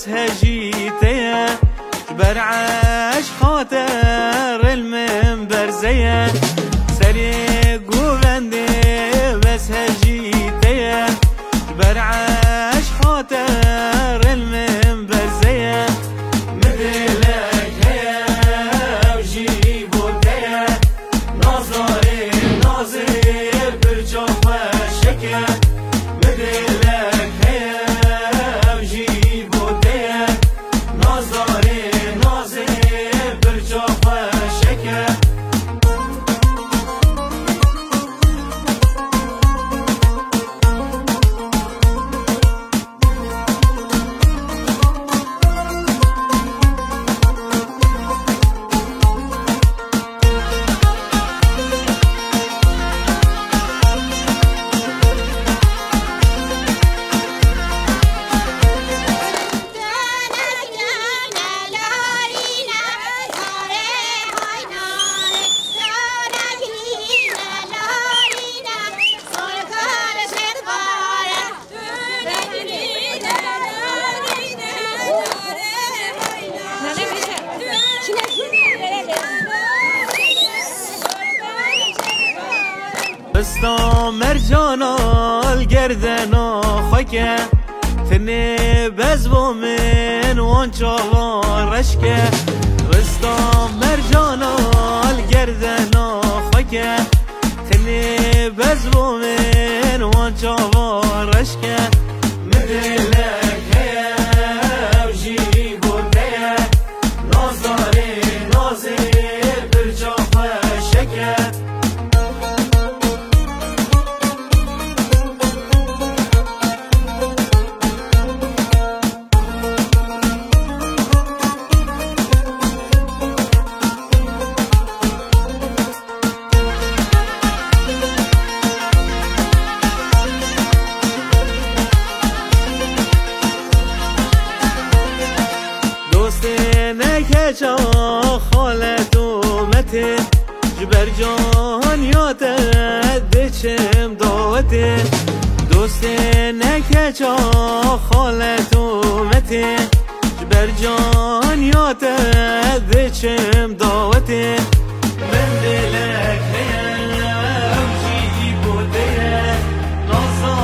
بس هجيتيه برعش خاطر المنبر زيه سريق وبندي بس هجيتيه برعش خاطر المنبر زيه مثلك هي وجيب وتيه نظري ناظر برجوف الشكل مثلك هي وجيب وتيه نظري ناظر برجوف الشكل بستان مرجانا الگردنا خاکه تنی بزبو من وانچا رشکه بستان مرجانا الگردنا خاکه تنی بزبو من وانچا رشکه مثلك هي وجيب وتيه نظري ناظر برجوف الشكل نکجا خالت اومته جبر جان یادت بچم داوته دوست نکجا خالت اومته جبر جان یادت بچم داوته من دلک هیم جیبو ده نازا